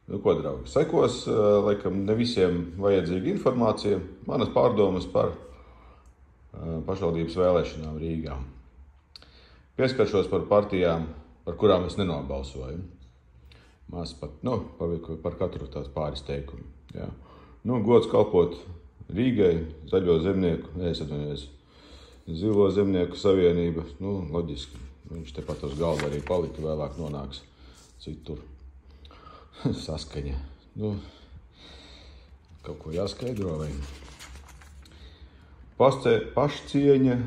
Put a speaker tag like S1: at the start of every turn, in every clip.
S1: Nu, ko, draugi, sekos, laikam, ne visiem vajadzīga informācija. Manas pārdomas par pašvaldības vēlēšanām Rīgā. Pieskaršos par partijām, par kurām es nenobalsoju. Mās pat, par katru tās pāris teikumu. Jā. Gods kalpot Rīgai, Zaļo zemnieku, Zilo zemnieku savienība, loģiski. Viņš tepat uz galda arī palika, vēlāk nonāks citur. Saskaņa. Kaut ko jāskaidro vai? Pašcieņa,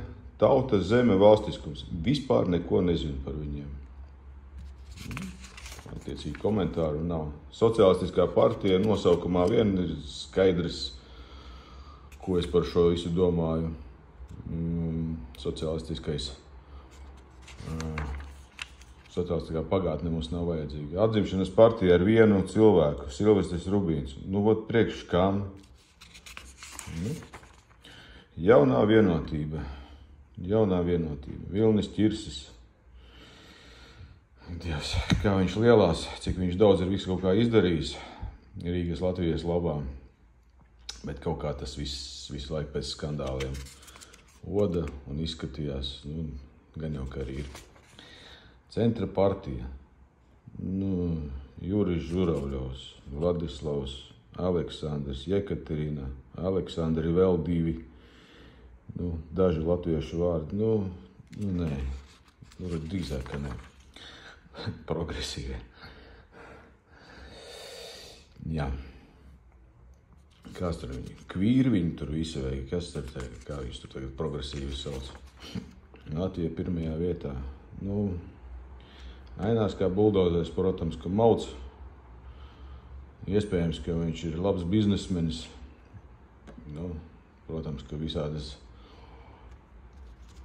S1: tauta, zeme, valstiskums. Vispār neko nezinu par viņiem. Attiecīgi komentāru nav. Sociālistiskā partija nosaukumā vien ir skaidrs, ko es par šo visu domāju. Sociālistiskā pagātne mums nav vajadzīga. Atzimšanas partija ar vienu cilvēku, Silvestris Rubīns. Priekš kam? Jaunā vienotība. Vilnis Ķirsis. Dievs, kā viņš lielās, cik viņš daudz ir visu kaut kā izdarījis Rīgas Latvijas labā. Bet kaut kā tas visu laiku pēc skandāliem oda un izskatījās, gan jau kā arī ir. Centra partija. Juris Žuravļovs, Vladislavs, Aleksandrs, Jekaterina, Aleksandri vēl divi. Daži latviešu vārdi. Nē. Drīzāk, ka ne. Progresīvi. Jā. Kas tur viņi? Kvīri viņi tur visi vai kas tur tagad, kā viņš tur tagad progresīvi sauc? Latvija pirmajā vietā. Ainās kā buldozers, protams, ka mauc. Iespējams, ka viņš ir labs biznesmenis. Protams, ka visādas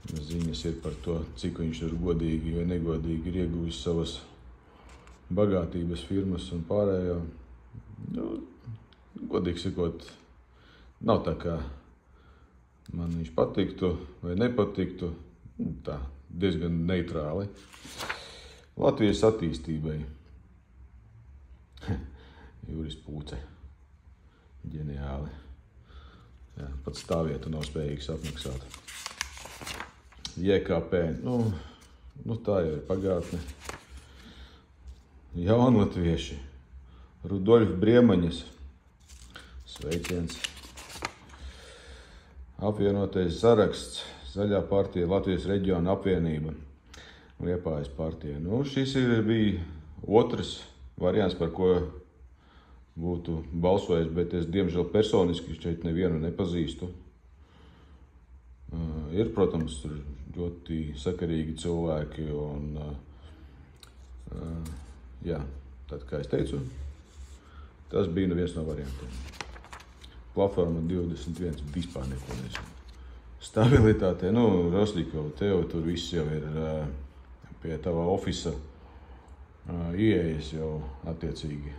S1: ziņas ir par to, cik viņš ir godīgi vai negodīgi ir ieguvis savas bagātības firmas un pārējo. Godīgi sakot, nav tā kā man viņš patiktu vai nepatiktu. Tā, diezgan neitrāli. Latvijas attīstībai. Juris Pūce. Ģeniāli. Jā, pat stāvvietu nav spējīgs apmaksāt. JKP. Tā jau ir pagātne. Jaunlatvieši. Rudolf Briemaņas. Sveiciens. Apvienotais saraksts. Zaļā partija, Latvijas reģiona apvienība. Liepājas partija. Šis bija otrs variants, par ko būtu balsojis, bet es, diemžēl, personiski šeit nevienu nepazīstu. Ir, protams, ļoti sakarīgi cilvēki un, tad, kā es teicu, tas bija viens no variantiem. Platforma 21 vispār neko nezinu. Stabilitāte, Rostīkova, tev tur viss jau ir pie tava ofisa ieejas jau attiecīgi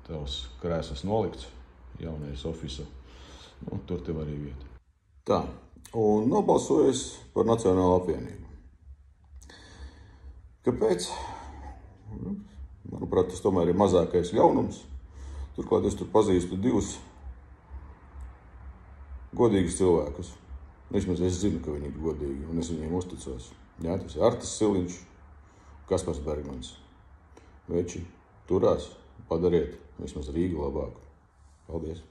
S1: tavs krēsls nolikts, jaunais ofisa, tur tev arī vieta. Tā, un nobalsojis par Nacionālo apvienību. Kāpēc? Manuprāt, tas tomēr ir mazākais ļaunums. Turklāt es tur pazīstu divus godīgus cilvēkus. Vismaz es zinu, ka viņi ir godīgi, un es viņiem uzticos. Jā, tas ir Artis Siliņš, Kaspars Bergmans. Veči, turās, padariet vismaz Rīgu labāku. Paldies!